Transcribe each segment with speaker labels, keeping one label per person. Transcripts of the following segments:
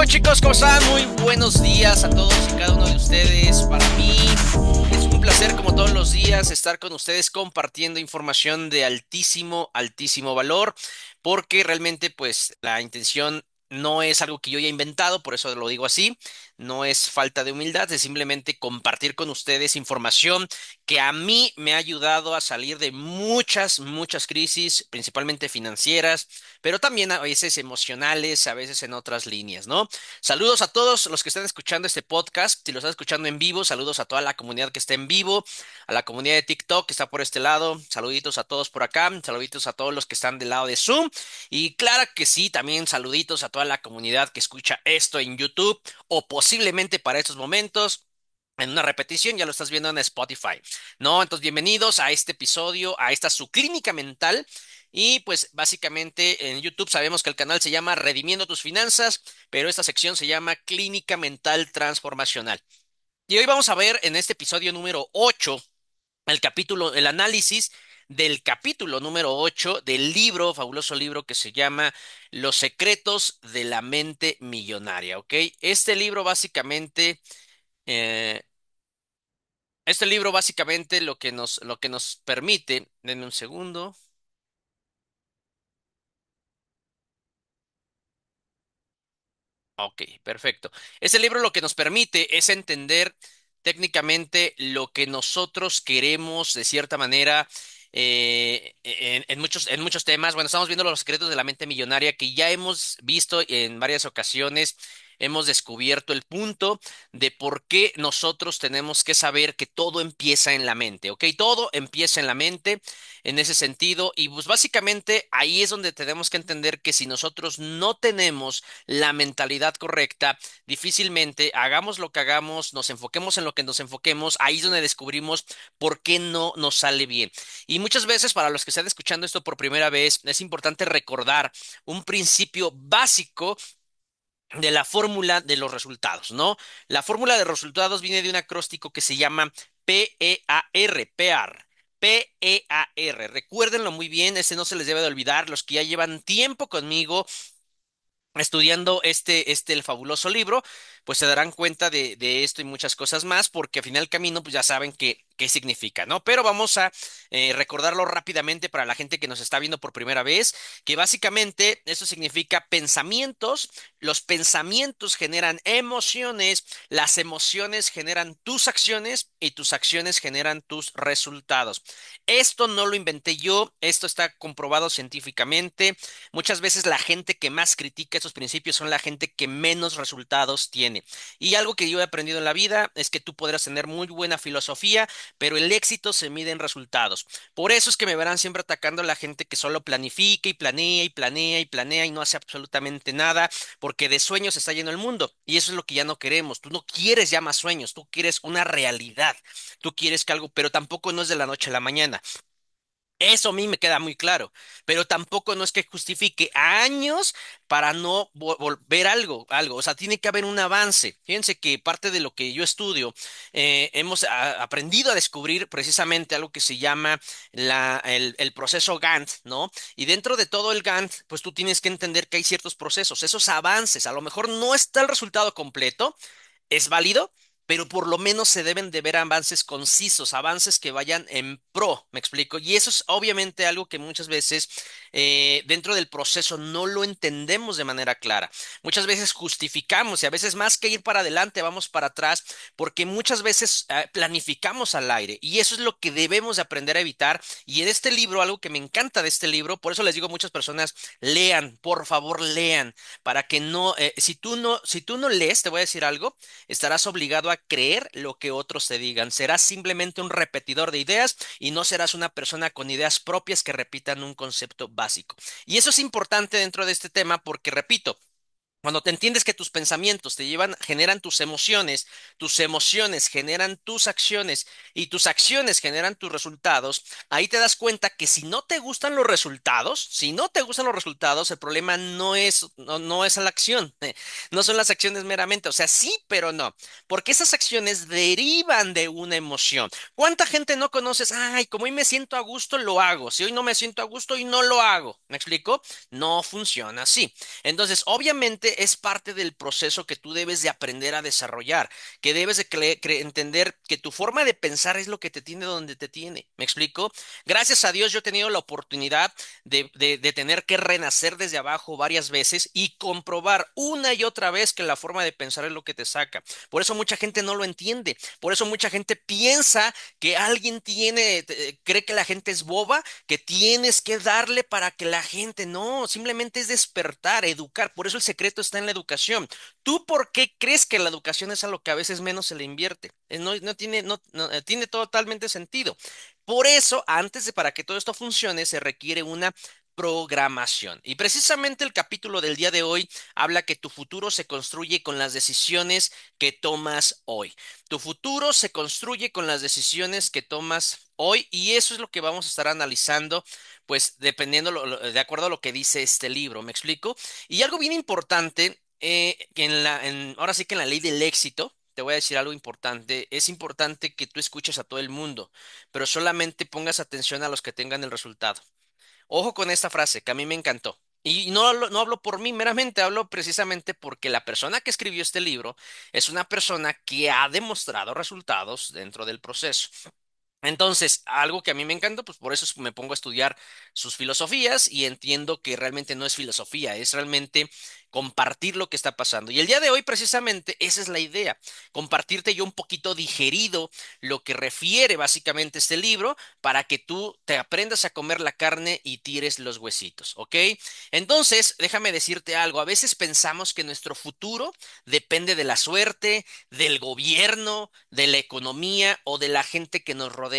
Speaker 1: Chicos, ¿cómo están? Muy buenos días a todos y cada uno de ustedes. Para mí es un placer, como todos los días, estar con ustedes compartiendo información de altísimo, altísimo valor, porque realmente, pues, la intención no es algo que yo haya inventado, por eso lo digo así. No es falta de humildad, es simplemente compartir con ustedes información que a mí me ha ayudado a salir de muchas, muchas crisis, principalmente financieras, pero también a veces emocionales, a veces en otras líneas, ¿no? Saludos a todos los que están escuchando este podcast. Si lo están escuchando en vivo, saludos a toda la comunidad que está en vivo, a la comunidad de TikTok que está por este lado. Saluditos a todos por acá, saluditos a todos los que están del lado de Zoom. Y claro que sí, también saluditos a toda la comunidad que escucha esto en YouTube o posiblemente para estos momentos. En una repetición, ya lo estás viendo en Spotify, ¿no? Entonces, bienvenidos a este episodio, a esta su clínica mental. Y pues básicamente en YouTube sabemos que el canal se llama Redimiendo tus finanzas, pero esta sección se llama Clínica Mental Transformacional. Y hoy vamos a ver en este episodio número 8 el análisis del capítulo número 8 del libro, fabuloso libro que se llama Los secretos de la mente millonaria, ¿ok? Este libro básicamente, eh, este libro básicamente lo que nos permite, denme un segundo. Ok, perfecto. Ese libro lo que nos permite es entender técnicamente lo que nosotros queremos de cierta manera en muchos temas. Bueno, estamos viendo los secretos de la mente millonaria que ya hemos visto en varias ocasiones. Hemos descubierto el punto de por qué nosotros tenemos que saber que todo empieza en la mente, ¿ok? Todo empieza en la mente en ese sentido y pues básicamente ahí es donde tenemos que entender que si nosotros no tenemos la mentalidad correcta, difícilmente hagamos lo que hagamos, nos enfoquemos en lo que nos enfoquemos, ahí es donde descubrimos por qué no nos sale bien. Y muchas veces para los que están escuchando esto por primera vez, es importante recordar un principio básico de la fórmula de los resultados, ¿no? La fórmula de resultados viene de un acróstico que se llama PEAR, PEAR. PEAR. Recuérdenlo muy bien, ese no se les debe de olvidar. Los que ya llevan tiempo conmigo estudiando el fabuloso libro, pues se darán cuenta de esto y muchas cosas más, porque al final del camino, pues ya saben qué significa, ¿no? Pero vamos a recordarlo rápidamente para la gente que nos está viendo por primera vez, que básicamente eso significa pensamientos, los pensamientos generan emociones, las emociones generan tus acciones y tus acciones generan tus resultados. Esto no lo inventé yo, esto está comprobado científicamente. Muchas veces la gente que más critica esos principios son la gente que menos resultados tiene. Y algo que yo he aprendido en la vida es que tú podrás tener muy buena filosofía, pero el éxito se mide en resultados. Por eso es que me verán siempre atacando a la gente que solo planifica y planea y planea y planea y no hace absolutamente nada, porque de sueños está lleno el mundo. Y eso es lo que ya no queremos. Tú no quieres ya más sueños, tú quieres una realidad. Tú quieres que algo, pero tampoco no es de la noche a la mañana. Eso a mí me queda muy claro, pero tampoco no es que justifique años para no volver algo. O sea, tiene que haber un avance. Fíjense que parte de lo que yo estudio, hemos aprendido a descubrir precisamente algo que se llama el proceso Gantt, ¿no? Y dentro de todo el Gantt, pues tú tienes que entender que hay ciertos procesos, esos avances. A lo mejor no está el resultado completo, es válido, pero por lo menos se deben de ver avances concisos, avances que vayan en pro, ¿me explico? Y eso es obviamente algo que muchas veces dentro del proceso no lo entendemos de manera clara. Muchas veces justificamos y a veces más que ir para adelante vamos para atrás porque muchas veces planificamos al aire y eso es lo que debemos de aprender a evitar. Y en este libro, algo que me encanta de este libro, por eso les digo a muchas personas, lean, por favor, lean, para que no, si tú no lees, te voy a decir algo, estarás obligado a creer lo que otros te digan. Serás simplemente un repetidor de ideas y no serás una persona con ideas propias que repitan un concepto básico. Y eso es importante dentro de este tema porque, repito, cuando te entiendes que tus pensamientos te llevan, generan tus emociones generan tus acciones y tus acciones generan tus resultados, ahí te das cuenta que si no te gustan los resultados, el problema no es la acción, no son las acciones meramente, o sea, sí, pero no, porque esas acciones derivan de una emoción. ¿Cuánta gente no conoces? Ay, como hoy me siento a gusto, lo hago. Si hoy no me siento a gusto y no lo hago. ¿Me explico? No funciona así. Entonces, obviamente, es parte del proceso que tú debes de aprender a desarrollar, que debes de entender que tu forma de pensar es lo que te tiene donde te tiene. ¿Me explico? Gracias a Dios yo he tenido la oportunidad de tener que renacer desde abajo varias veces y comprobar una y otra vez que la forma de pensar es lo que te saca. Por eso mucha gente no lo entiende. Por eso mucha gente piensa que alguien cree que la gente es boba, que tienes que darle para que la gente, no, simplemente es despertar, educar. Por eso el secreto está en la educación. ¿Tú por qué crees que la educación es a lo que a veces menos se le invierte? Tiene totalmente sentido. Por eso, para que todo esto funcione, se requiere una programación. Y precisamente el capítulo del día de hoy habla que tu futuro se construye con las decisiones que tomas hoy. Tu futuro se construye con las decisiones que tomas hoy y eso es lo que vamos a estar analizando, pues dependiendo, de acuerdo a lo que dice este libro. ¿Me explico? Y algo bien importante, que ahora sí que en la ley del éxito, te voy a decir algo importante. Es importante que tú escuches a todo el mundo, pero solamente pongas atención a los que tengan el resultado. Ojo con esta frase que a mí me encantó. Y no hablo por mí meramente, hablo precisamente porque la persona que escribió este libro es una persona que ha demostrado resultados dentro del proceso. Entonces, algo que a mí me encanta, pues por eso me pongo a estudiar sus filosofías y entiendo que realmente no es filosofía, es realmente compartir lo que está pasando. Y el día de hoy, precisamente, esa es la idea, compartirte yo un poquito digerido lo que refiere básicamente este libro para que tú te aprendas a comer la carne y tires los huesitos, ¿ok? Entonces, déjame decirte algo, a veces pensamos que nuestro futuro depende de la suerte, del gobierno, de la economía o de la gente que nos rodea.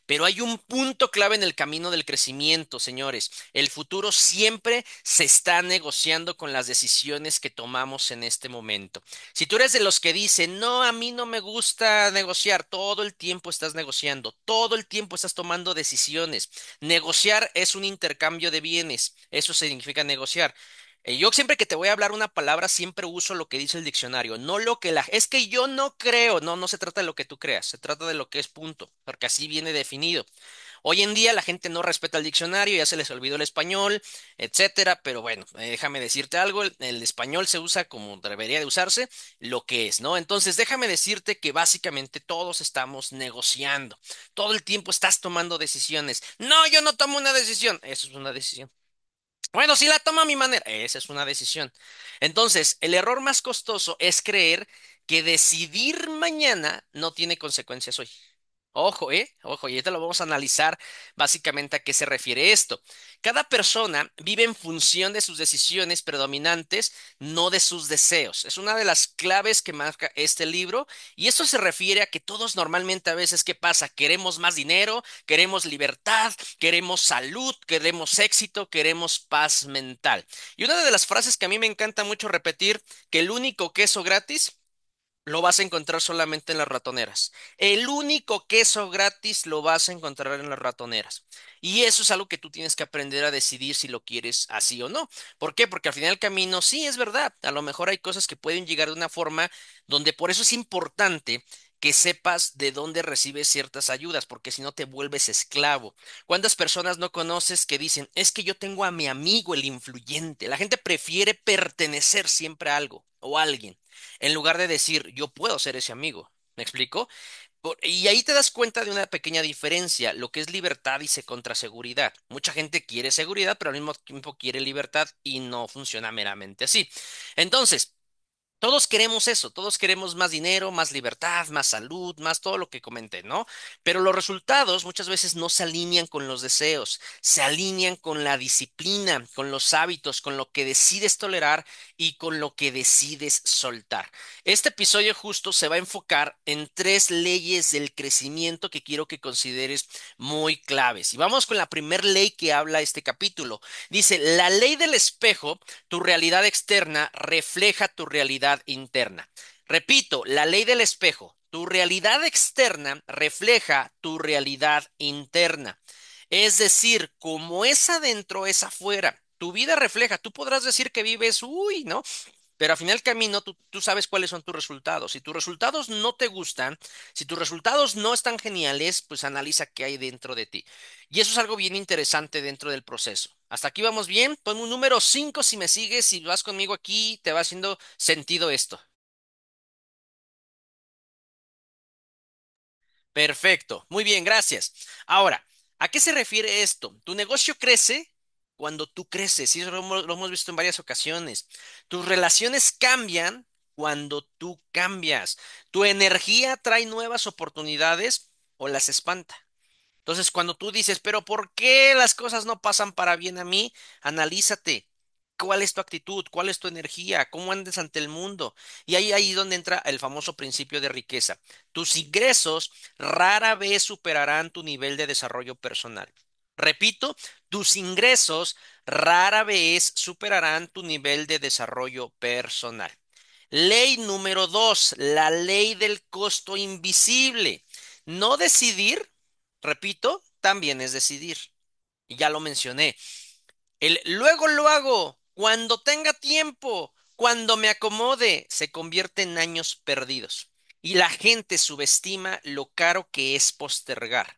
Speaker 1: Pero hay un punto clave en el camino del crecimiento, señores. El futuro siempre se está negociando con las decisiones que tomamos en este momento. Si tú eres de los que dicen, no, a mí no me gusta negociar, todo el tiempo estás negociando, todo el tiempo estás tomando decisiones. Negociar es un intercambio de bienes, eso significa negociar. Yo siempre que te voy a hablar una palabra, siempre uso lo que dice el diccionario, no lo que Es que yo no creo, no, no se trata de lo que tú creas, se trata de lo que es punto, porque así viene definido. Hoy en día la gente no respeta el diccionario, ya se les olvidó el español, etcétera, pero bueno, déjame decirte algo, el español se usa como debería de usarse, lo que es, ¿no? Entonces déjame decirte que básicamente todos estamos negociando, todo el tiempo estás tomando decisiones. No, yo no tomo una decisión, eso es una decisión. Bueno, si la tomo a mi manera, esa es una decisión. Entonces, el error más costoso es creer que decidir mañana no tiene consecuencias hoy. Ojo, ¿eh? Ojo, y ahorita lo vamos a analizar básicamente a qué se refiere esto. Cada persona vive en función de sus decisiones predominantes, no de sus deseos. Es una de las claves que marca este libro y esto se refiere a que todos normalmente a veces, ¿qué pasa? Queremos más dinero, queremos libertad, queremos salud, queremos éxito, queremos paz mental. Y una de las frases que a mí me encanta mucho repetir, que el único queso gratis lo vas a encontrar solamente en las ratoneras. El único queso gratis lo vas a encontrar en las ratoneras. Y eso es algo que tú tienes que aprender a decidir si lo quieres así o no. ¿Por qué? Porque al final del camino, sí, es verdad. A lo mejor hay cosas que pueden llegar de una forma donde por eso es importante que sepas de dónde recibes ciertas ayudas, porque si no te vuelves esclavo. ¿Cuántas personas no conoces que dicen, es que yo tengo a mi amigo el influyente? La gente prefiere pertenecer siempre a algo o a alguien en lugar de decir, yo puedo ser ese amigo. ¿Me explico? Y ahí te das cuenta de una pequeña diferencia, lo que es libertad y contra seguridad. Mucha gente quiere seguridad, pero al mismo tiempo quiere libertad y no funciona meramente así. Entonces, todos queremos eso, todos queremos más dinero, más libertad, más salud, más todo lo que comenté, ¿no? Pero los resultados muchas veces no se alinean con los deseos, se alinean con la disciplina, con los hábitos, con lo que decides tolerar y con lo que decides soltar. Este episodio justo se va a enfocar en tres leyes del crecimiento que quiero que consideres muy claves. Y vamos con la primera ley que habla este capítulo. Dice, la ley del espejo, tu realidad externa refleja tu realidad interna. Repito, la ley del espejo. Tu realidad externa refleja tu realidad interna. Es decir, como es adentro, es afuera. Tu vida refleja. Tú podrás decir que vives, uy, ¿no? pero al final del camino tú sabes cuáles son tus resultados. Si tus resultados no te gustan, si tus resultados no están geniales, pues analiza qué hay dentro de ti. Y eso es algo bien interesante dentro del proceso. Hasta aquí vamos bien. Pon un número 5 si me sigues, si vas conmigo aquí, te va haciendo sentido esto. Perfecto, muy bien, gracias. Ahora, ¿a qué se refiere esto? Tu negocio crece cuando tú creces, y eso lo hemos visto en varias ocasiones. Tus relaciones cambian cuando tú cambias. Tu energía trae nuevas oportunidades o las espanta. Entonces, cuando tú dices, pero ¿por qué las cosas no pasan para bien a mí? Analízate. ¿Cuál es tu actitud? ¿Cuál es tu energía? ¿Cómo andas ante el mundo? Y ahí donde entra el famoso principio de riqueza. Tus ingresos rara vez superarán tu nivel de desarrollo personal. Repito, tus ingresos rara vez superarán tu nivel de desarrollo personal. Ley número 2, la ley del costo invisible. No decidir, repito, también es decidir. Y ya lo mencioné. El luego lo hago, cuando tenga tiempo, cuando me acomode, se convierte en años perdidos. Y la gente subestima lo caro que es postergar.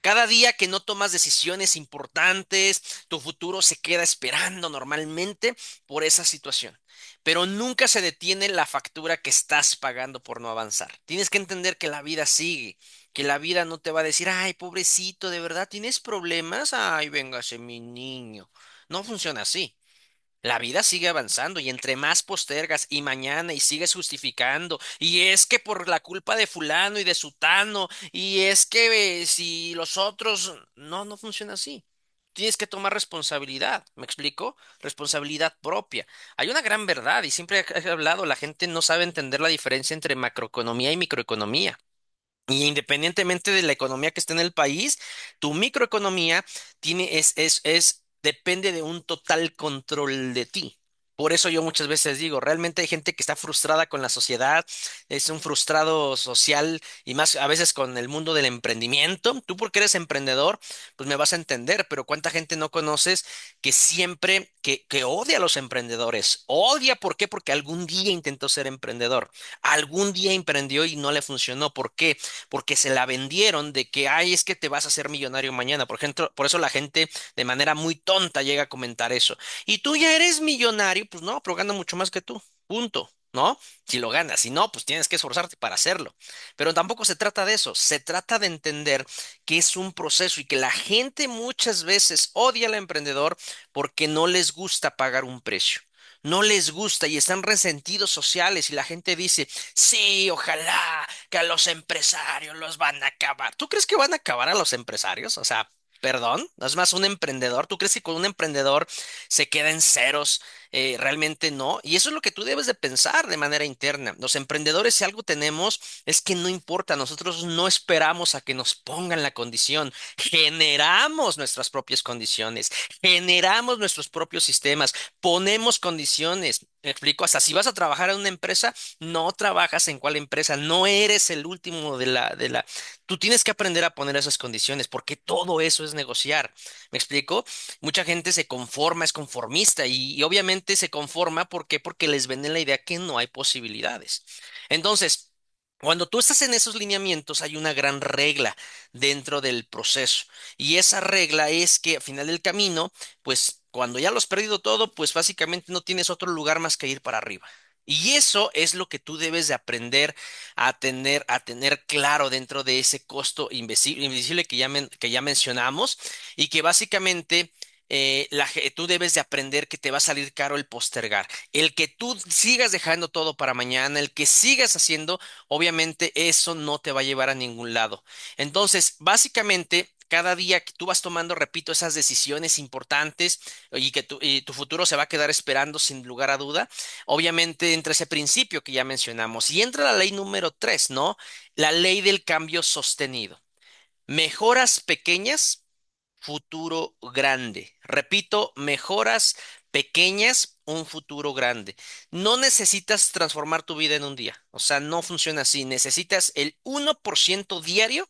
Speaker 1: Cada día que no tomas decisiones importantes, tu futuro se queda esperando normalmente por esa situación. Pero nunca se detiene la factura que estás pagando por no avanzar. Tienes que entender que la vida sigue, que la vida no te va a decir, ay, pobrecito, ¿de verdad tienes problemas? Ay, véngase mi niño. No funciona así. La vida sigue avanzando y entre más postergas y mañana y sigues justificando y es que por la culpa de fulano y de sutano y es que si los otros no funciona así. Tienes que tomar responsabilidad, ¿me explico? Responsabilidad propia. Hay una gran verdad y siempre he hablado, la gente no sabe entender la diferencia entre macroeconomía y microeconomía. Y independientemente de la economía que esté en el país, tu microeconomía depende de un total control de ti. Por eso yo muchas veces digo, realmente hay gente que está frustrada con la sociedad, es un frustrado social y más a veces con el mundo del emprendimiento. Tú porque eres emprendedor, pues me vas a entender, pero ¿cuánta gente no conoces que siempre, que odia a los emprendedores? Odia, ¿por qué? Porque algún día intentó ser emprendedor, algún día emprendió y no le funcionó. ¿Por qué? Porque se la vendieron de que, ay, es que te vas a hacer millonario mañana. Por ejemplo, por eso la gente de manera muy tonta llega a comentar eso. Y tú ya eres millonario, pues no, pero gana mucho más que tú. Punto. ¿No? Si lo ganas, si no, pues tienes que esforzarte para hacerlo. Pero tampoco se trata de eso, se trata de entender que es un proceso y que la gente muchas veces odia al emprendedor porque no les gusta pagar un precio. No les gusta y están resentidos sociales y la gente dice, sí, ojalá que a los empresarios los van a acabar. ¿Tú crees que van a acabar a los empresarios? O sea, perdón, no es más un emprendedor. ¿Tú crees que con un emprendedor se queda en ceros? Realmente no. Y eso es lo que tú debes de pensar de manera interna. Los emprendedores, si algo tenemos, es que no importa. Nosotros no esperamos a que nos pongan la condición. Generamos nuestras propias condiciones, generamos nuestros propios sistemas, ponemos condiciones. Me explico, hasta si vas a trabajar en una empresa, no trabajas en cuál empresa, no eres el último Tú tienes que aprender a poner esas condiciones porque todo eso es negociar. ¿Me explico? Mucha gente se conforma, es conformista y obviamente se conforma, ¿por qué? Porque les venden la idea que no hay posibilidades. Entonces, cuando tú estás en esos lineamientos, hay una gran regla dentro del proceso y esa regla es que al final del camino, pues cuando ya lo has perdido todo, pues básicamente no tienes otro lugar más que ir para arriba. Y eso es lo que tú debes de aprender a tener claro dentro de ese costo invisible que ya mencionamos y que básicamente tú debes de aprender que te va a salir caro el postergar. El que tú sigas dejando todo para mañana, el que sigas haciendo, obviamente eso no te va a llevar a ningún lado. Entonces, básicamente... Cada día que tú vas tomando, repito, esas decisiones importantes y tu futuro se va a quedar esperando sin lugar a duda. Obviamente entra ese principio que ya mencionamos y entra la ley número 3, ¿no? La ley del cambio sostenido. Mejoras pequeñas, futuro grande. Repito, mejoras pequeñas, un futuro grande. No necesitas transformar tu vida en un día. O sea, no funciona así. Necesitas el 1% diario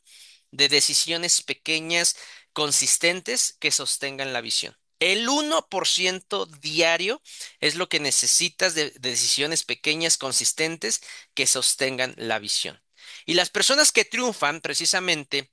Speaker 1: de decisiones pequeñas, consistentes, que sostengan la visión. El 1% diario es lo que necesitas de decisiones pequeñas, consistentes, que sostengan la visión. Y las personas que triunfan, precisamente,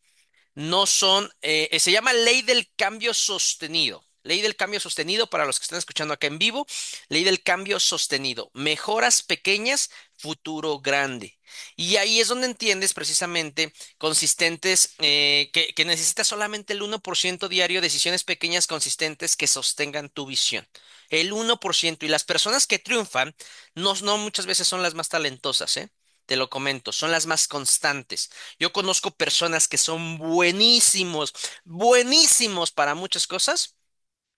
Speaker 1: no son, se llama ley del cambio sostenido. Ley del cambio sostenido para los que están escuchando acá en vivo. Ley del cambio sostenido. Mejoras pequeñas, futuro grande. Y ahí es donde entiendes precisamente consistentes, que necesitas solamente el 1% diario, decisiones pequeñas consistentes que sostengan tu visión. El 1%. Y las personas que triunfan no muchas veces son las más talentosas, ¿eh? Te lo comento, son las más constantes. Yo conozco personas que son buenísimos, buenísimos para muchas cosas,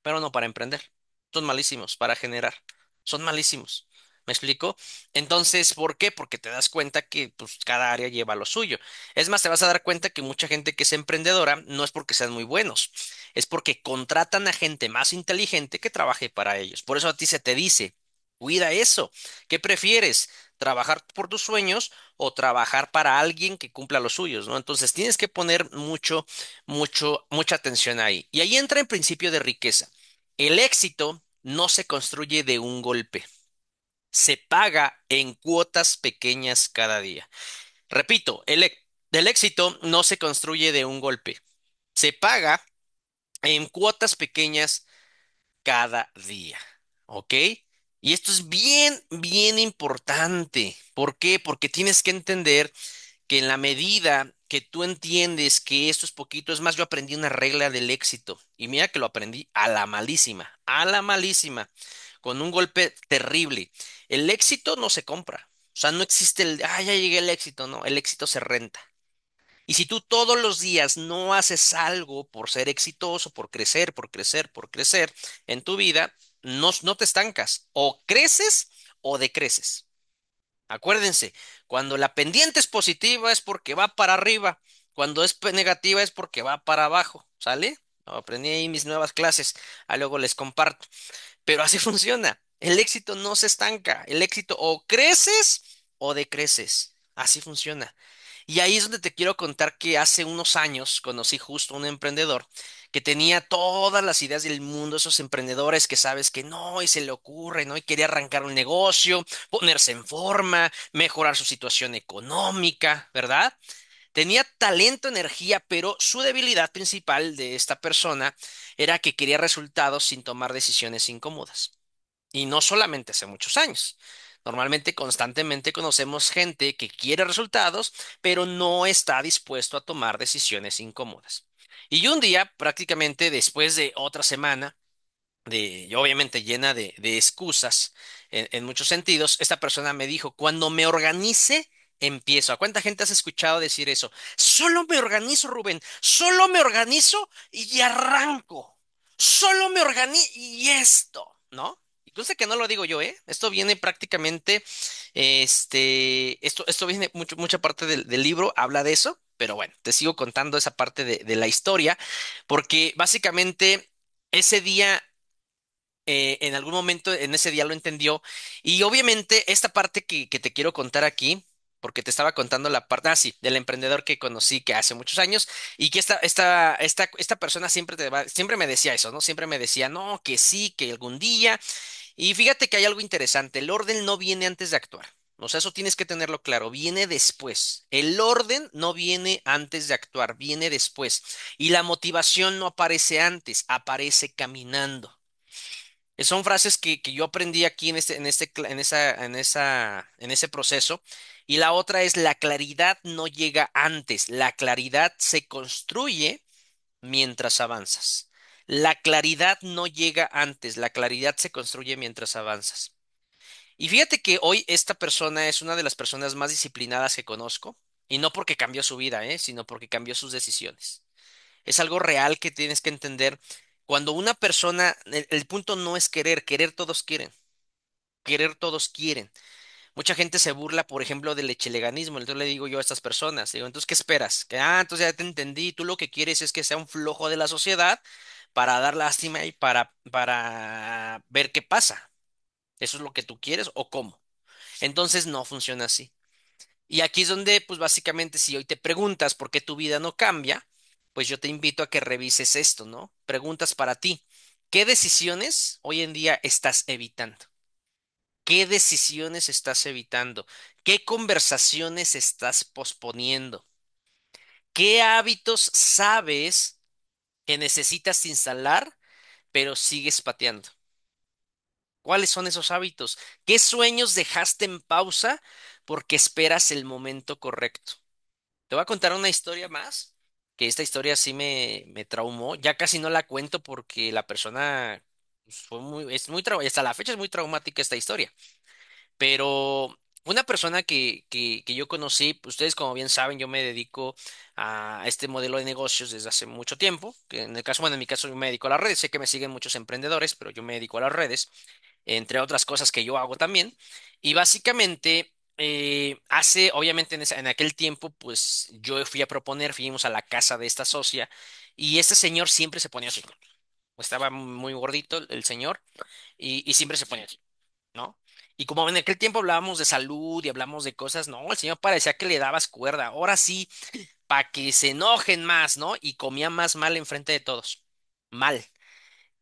Speaker 1: pero no para emprender. Son malísimos para generar. Son malísimos. ¿Me explico? Entonces, ¿por qué? Porque te das cuenta que pues, cada área lleva lo suyo. Es más, te vas a dar cuenta que mucha gente que es emprendedora no es porque sean muy buenos, es porque contratan a gente más inteligente que trabaje para ellos. Por eso a ti se te dice, cuida eso. ¿Qué prefieres? ¿Trabajar por tus sueños o trabajar para alguien que cumpla los suyos, ¿no? Entonces tienes que poner mucha atención ahí. Y ahí entra el principio de riqueza. El éxito no se construye de un golpe, se paga en cuotas pequeñas cada día. Repito, el éxito no se construye de un golpe, se paga en cuotas pequeñas cada día. ¿Ok? Y esto es bien, bien importante. ¿Por qué? Porque tienes que entender que en la medida que tú entiendes que esto es poquito, es más, yo aprendí una regla del éxito y mira que lo aprendí a la malísima, con un golpe terrible. El éxito no se compra. O sea, no existe ya llegué al éxito, no, el éxito se renta. Y si tú todos los días no haces algo por ser exitoso, por crecer, por crecer, por crecer en tu vida, no te estancas. O creces o decreces. Acuérdense, cuando la pendiente es positiva es porque va para arriba, cuando es negativa es porque va para abajo, ¿sale? Aprendí ahí mis nuevas clases, luego les comparto. Pero así funciona. El éxito no se estanca. El éxito o creces o decreces. Así funciona. Y ahí es donde te quiero contar que hace unos años conocí justo un emprendedor que tenía todas las ideas del mundo, esos emprendedores que sabes que no, y se le ocurre, ¿no? Y quería arrancar un negocio, ponerse en forma, mejorar su situación económica, ¿verdad? Tenía talento, energía, pero su debilidad principal de esta persona era que quería resultados sin tomar decisiones incómodas. Y no solamente hace muchos años. Normalmente, constantemente conocemos gente que quiere resultados, pero no está dispuesto a tomar decisiones incómodas. Y un día, prácticamente después de otra semana, y obviamente llena de excusas en muchos sentidos, esta persona me dijo, cuando me organice, empiezo. ¿A cuánta gente has escuchado decir eso? Solo me organizo, Rubén, solo me organizo y arranco. Solo me organizo y esto, ¿no? Incluso que no lo digo yo, ¿eh? Esto viene prácticamente, esto viene mucha parte del libro, habla de eso, pero bueno, te sigo contando esa parte de la historia, porque básicamente ese día en algún momento en ese día lo entendió. Y obviamente esta parte que te quiero contar aquí, porque te estaba contando la parte, sí, del emprendedor que conocí que hace muchos años y que esta persona siempre me decía eso, ¿no? Siempre me decía, no, que sí, que algún día. Y fíjate que hay algo interesante, el orden no viene antes de actuar. O sea, eso tienes que tenerlo claro, viene después. El orden no viene antes de actuar, viene después. Y la motivación no aparece antes, aparece caminando. Son frases que yo aprendí aquí en ese proceso. Y la otra es la claridad no llega antes, la claridad se construye mientras avanzas. La claridad no llega antes, la claridad se construye mientras avanzas. Y fíjate que hoy esta persona es una de las personas más disciplinadas que conozco, y no porque cambió su vida, sino porque cambió sus decisiones. Es algo real que tienes que entender. Cuando una persona, el punto no es querer todos quieren, querer todos quieren. Mucha gente se burla, por ejemplo, del echeleganismo. Entonces le digo yo a estas personas, digo, entonces, ¿qué esperas? Entonces ya te entendí, tú lo que quieres es que sea un flojo de la sociedad para dar lástima y para ver qué pasa. ¿Eso es lo que tú quieres o cómo? Entonces no funciona así. Y aquí es donde, pues básicamente, si hoy te preguntas por qué tu vida no cambia, pues yo te invito a que revises esto, ¿no? Preguntas para ti. ¿Qué decisiones hoy en día estás evitando? ¿Qué decisiones estás evitando? ¿Qué conversaciones estás posponiendo? ¿Qué hábitos sabes que necesitas instalar, pero sigues pateando? ¿Cuáles son esos hábitos? ¿Qué sueños dejaste en pausa porque esperas el momento correcto? Te voy a contar una historia más, que esta historia sí me traumó. Ya casi no la cuento porque la persona pues, hasta la fecha es muy traumática esta historia. Pero una persona que yo conocí, pues, ustedes como bien saben, yo me dedico a este modelo de negocios desde hace mucho tiempo. Que en el caso, bueno, en mi caso yo me dedico a las redes. Sé que me siguen muchos emprendedores, pero yo me dedico a las redes, entre otras cosas que yo hago también. Y básicamente, obviamente en aquel tiempo, pues yo fui a proponer, fuimos a la casa de esta socia y este señor siempre se ponía así. Estaba muy gordito el señor y siempre se ponía así, ¿no? Y como en aquel tiempo hablábamos de salud y hablamos de cosas, no, el señor parecía que le dabas cuerda. Ahora sí, para que se enojen más, ¿no? Y comía más mal enfrente de todos. Mal.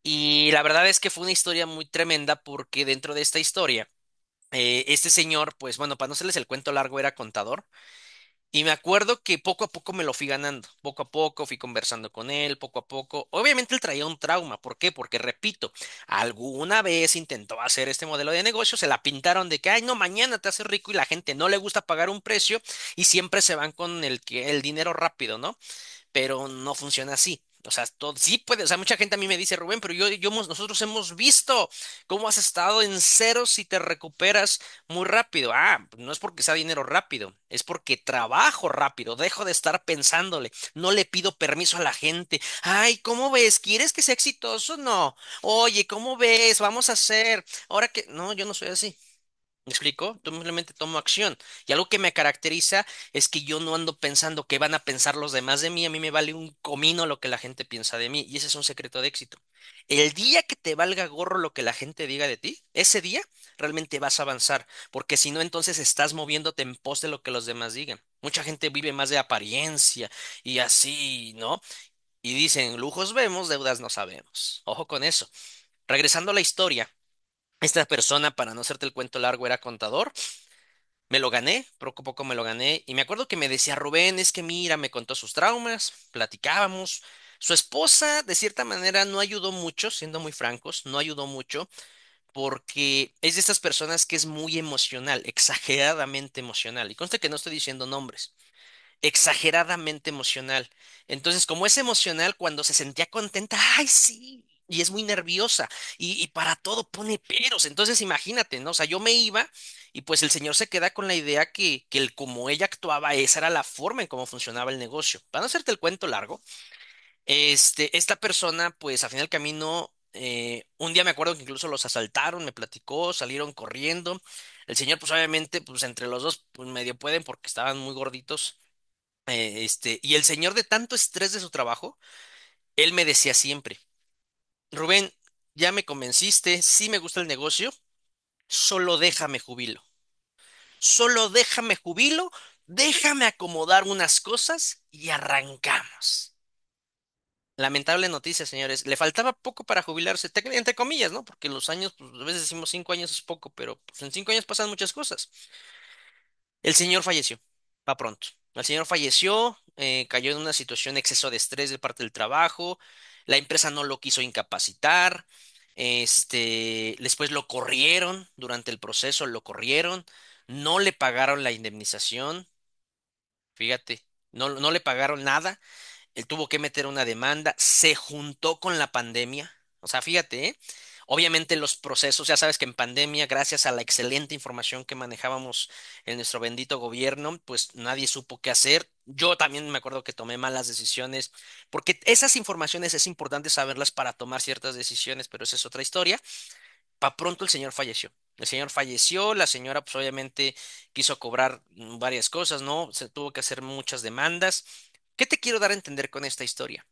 Speaker 1: Y la verdad es que fue una historia muy tremenda porque dentro de esta historia, este señor, pues bueno, para no hacerles el cuento largo, era contador. Y me acuerdo que poco a poco me lo fui ganando, poco a poco fui conversando con él, poco a poco. Obviamente él traía un trauma, ¿por qué? Porque repito, alguna vez intentó hacer este modelo de negocio, se la pintaron de que, ay, no, mañana te haces rico y la gente no le gusta pagar un precio y siempre se van con el dinero rápido, ¿no? Pero no funciona así. O sea, sí puede, o sea, mucha gente a mí me dice, Rubén, pero nosotros hemos visto cómo has estado en ceros si te recuperas muy rápido. Ah, no es porque sea dinero rápido, es porque trabajo rápido, dejo de estar pensándole, no le pido permiso a la gente. Ay, ¿cómo ves? ¿Quieres que sea exitoso? No. Oye, ¿cómo ves? Vamos a hacer. Ahora que, no, yo no soy así. ¿Me explico? Yo simplemente tomo acción. Y algo que me caracteriza es que yo no ando pensando qué van a pensar los demás de mí. A mí me vale un comino lo que la gente piensa de mí. Y ese es un secreto de éxito. El día que te valga gorro lo que la gente diga de ti, ese día realmente vas a avanzar. Porque si no, entonces estás moviéndote en pos de lo que los demás digan. Mucha gente vive más de apariencia y así, ¿no? Y dicen, lujos vemos, deudas no sabemos. Ojo con eso. Regresando a la historia. Esta persona, para no hacerte el cuento largo, era contador. Me lo gané, poco a poco me lo gané. Y me acuerdo que me decía Rubén, es que mira, me contó sus traumas, platicábamos. Su esposa, de cierta manera, no ayudó mucho, siendo muy francos, no ayudó mucho, porque es de estas personas que es muy emocional, exageradamente emocional. Y conste que no estoy diciendo nombres, exageradamente emocional. Entonces, como es emocional, cuando se sentía contenta, ¡ay, sí! Y es muy nerviosa y para todo pone peros. Entonces, imagínate, ¿no? O sea, yo me iba y pues el señor se queda con la idea que como ella actuaba, esa era la forma en cómo funcionaba el negocio. Para no hacerte el cuento largo, esta persona, pues al final del camino, un día me acuerdo que incluso los asaltaron, me platicó, salieron corriendo. El señor, pues obviamente, pues entre los dos, pues medio pueden porque estaban muy gorditos. Y el señor de tanto estrés de su trabajo, él me decía siempre, Rubén, ya me convenciste, sí me gusta el negocio, solo déjame jubilo, solo déjame jubilo, déjame acomodar unas cosas y arrancamos. Lamentable noticia, señores. Le faltaba poco para jubilarse, entre comillas, ¿no? Porque los años, pues, a veces decimos 5 años es poco, pero pues, en 5 años pasan muchas cosas. El señor falleció, va pronto. El señor falleció, cayó en una situación de exceso de estrés de parte del trabajo, la empresa no lo quiso incapacitar, después lo corrieron durante el proceso, lo corrieron, no le pagaron la indemnización, fíjate, no le pagaron nada. Él tuvo que meter una demanda, se juntó con la pandemia. O sea, fíjate, ¿eh? Obviamente los procesos, ya sabes que en pandemia, gracias a la excelente información que manejábamos en nuestro bendito gobierno, pues nadie supo qué hacer. Yo también me acuerdo que tomé malas decisiones, porque esas informaciones es importante saberlas para tomar ciertas decisiones, pero esa es otra historia. Pa' pronto el señor falleció. El señor falleció, la señora pues obviamente quiso cobrar varias cosas, ¿no? Se tuvo que hacer muchas demandas. ¿Qué te quiero dar a entender con esta historia?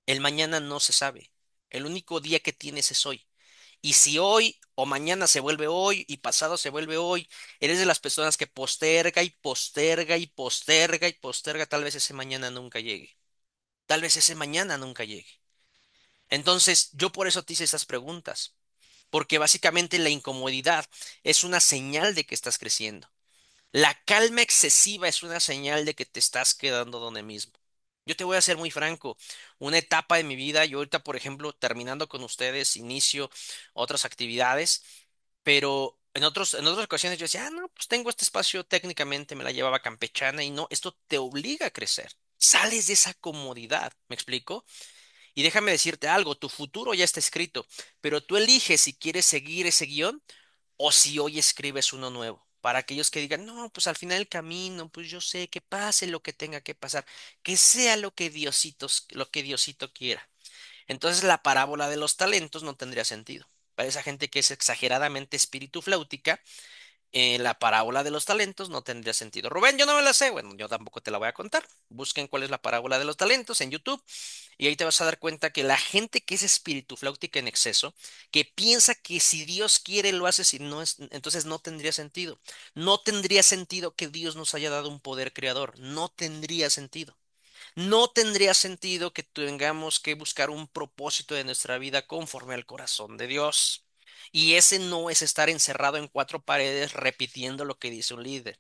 Speaker 1: El mañana no se sabe. El único día que tienes es hoy. Y si hoy o mañana se vuelve hoy y pasado se vuelve hoy, eres de las personas que posterga y posterga y posterga y posterga, tal vez ese mañana nunca llegue. Tal vez ese mañana nunca llegue. Entonces, yo por eso te hice esas preguntas, porque básicamente la incomodidad es una señal de que estás creciendo. La calma excesiva es una señal de que te estás quedando donde mismo. Yo te voy a ser muy franco, una etapa de mi vida, yo ahorita, por ejemplo, terminando con ustedes, inicio otras actividades, pero en otras ocasiones yo decía, ah, no, pues tengo este espacio técnicamente, me la llevaba campechana y no, esto te obliga a crecer. Sales de esa comodidad, ¿me explico? Y déjame decirte algo, tu futuro ya está escrito, pero tú eliges si quieres seguir ese guión o si hoy escribes uno nuevo. Para aquellos que digan, no, pues al final del camino, pues yo sé que pase lo que tenga que pasar, que sea lo que Diosito quiera. Entonces la parábola de los talentos no tendría sentido. Para esa gente que es exageradamente espíritu flautica, la parábola de los talentos no tendría sentido. Rubén, yo no me la sé. Bueno, yo tampoco te la voy a contar. Busquen cuál es la parábola de los talentos en YouTube y ahí te vas a dar cuenta que la gente que es espíritu flautica en exceso, que piensa que si Dios quiere lo hace, si no es, entonces no tendría sentido. No tendría sentido que Dios nos haya dado un poder creador. No tendría sentido. No tendría sentido que tengamos que buscar un propósito de nuestra vida conforme al corazón de Dios. Y ese no es estar encerrado en cuatro paredes repitiendo lo que dice un líder.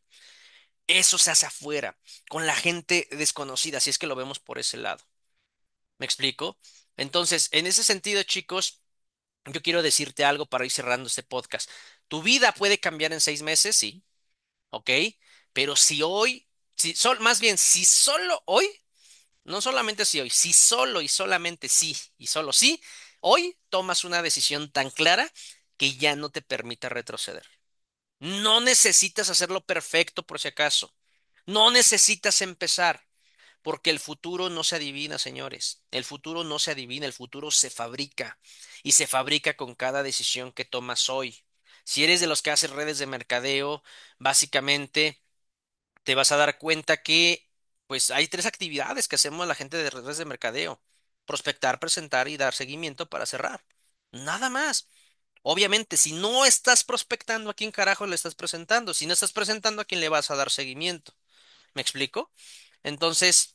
Speaker 1: Eso se hace afuera, con la gente desconocida, si es que lo vemos por ese lado. ¿Me explico? Entonces, en ese sentido, chicos, yo quiero decirte algo para ir cerrando este podcast. Tu vida puede cambiar en 6 meses, sí, ¿ok? Pero si hoy, más bien, si solo hoy, no solamente si hoy, si solo y solamente sí y solo sí, hoy tomas una decisión tan clara que ya no te permita retroceder. No necesitas hacerlo perfecto por si acaso. No necesitas empezar, porque el futuro no se adivina, señores. El futuro no se adivina, el futuro se fabrica y se fabrica con cada decisión que tomas hoy. Si eres de los que hacen redes de mercadeo, básicamente te vas a dar cuenta que pues hay tres actividades que hacemos la gente de redes de mercadeo: prospectar, presentar y dar seguimiento para cerrar. Nada más. Obviamente, si no estás prospectando, ¿a quién carajo le estás presentando? Si no estás presentando, ¿a quién le vas a dar seguimiento? ¿Me explico? Entonces,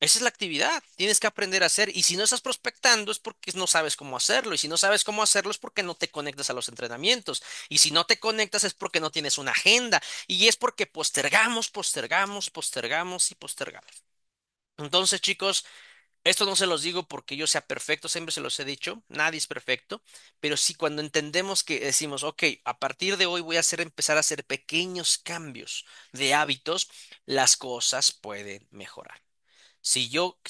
Speaker 1: esa es la actividad. Tienes que aprender a hacer. Y si no estás prospectando es porque no sabes cómo hacerlo. Y si no sabes cómo hacerlo es porque no te conectas a los entrenamientos. Y si no te conectas es porque no tienes una agenda. Y es porque postergamos, postergamos, postergamos y postergamos. Entonces, chicos, esto no se los digo porque yo sea perfecto, siempre se los he dicho, nadie es perfecto, pero sí cuando entendemos que decimos, ok, a partir de hoy voy a empezar a hacer pequeños cambios de hábitos, las cosas pueden mejorar. Si yo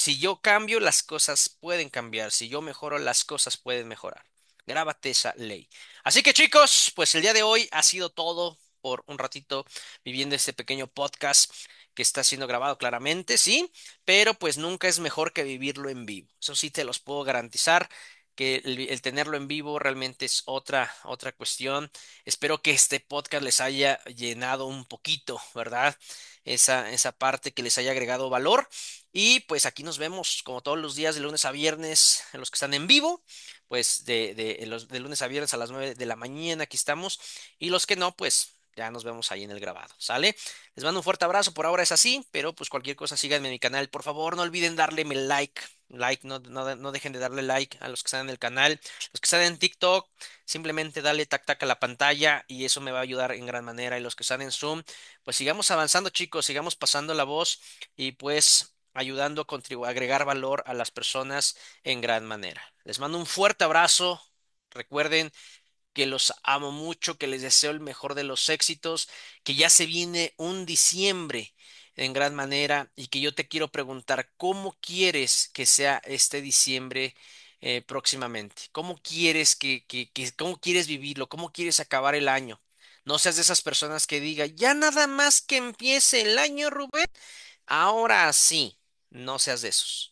Speaker 1: cambio, las cosas pueden cambiar. Si yo mejoro, las cosas pueden mejorar. Grábate esa ley. Así que chicos, pues el día de hoy ha sido todo por un ratito viviendo este pequeño podcast que está siendo grabado claramente, sí, pero pues nunca es mejor que vivirlo en vivo. Eso sí te los puedo garantizar que el tenerlo en vivo realmente es otra cuestión. Espero que este podcast les haya llenado un poquito, ¿verdad? Esa parte que les haya agregado valor. Y pues aquí nos vemos como todos los días de lunes a viernes, en los que están en vivo, pues de lunes a viernes a las 9 de la mañana aquí estamos. Y los que no, pues ya nos vemos ahí en el grabado, ¿sale? Les mando un fuerte abrazo, por ahora es así, pero pues cualquier cosa síganme en mi canal. Por favor, no olviden darle mi like, no dejen de darle like a los que están en el canal. Los que están en TikTok, simplemente dale tac tac a la pantalla y eso me va a ayudar en gran manera. Y los que están en Zoom, pues sigamos avanzando, chicos, sigamos pasando la voz y pues ayudando a contribuir, a agregar valor a las personas en gran manera. Les mando un fuerte abrazo. Recuerden que los amo mucho, que les deseo el mejor de los éxitos, que ya se viene un diciembre en gran manera y que yo te quiero preguntar, ¿cómo quieres que sea este diciembre próximamente? ¿Cómo quieres cómo quieres vivirlo? ¿Cómo quieres acabar el año? No seas de esas personas que digan, ya nada más que empiece el año, Rubén. Ahora sí, no seas de esos.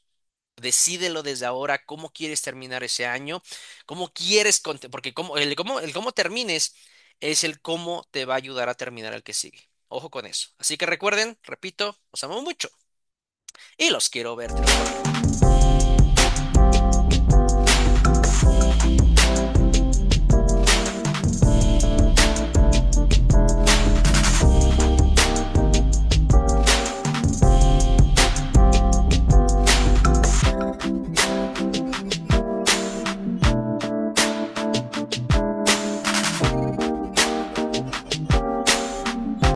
Speaker 1: Decídelo desde ahora cómo quieres terminar ese año, cómo quieres, porque el cómo termines es el cómo te va a ayudar a terminar el que sigue. Ojo con eso. Así que recuerden, repito, os amo mucho y los quiero ver triunfar.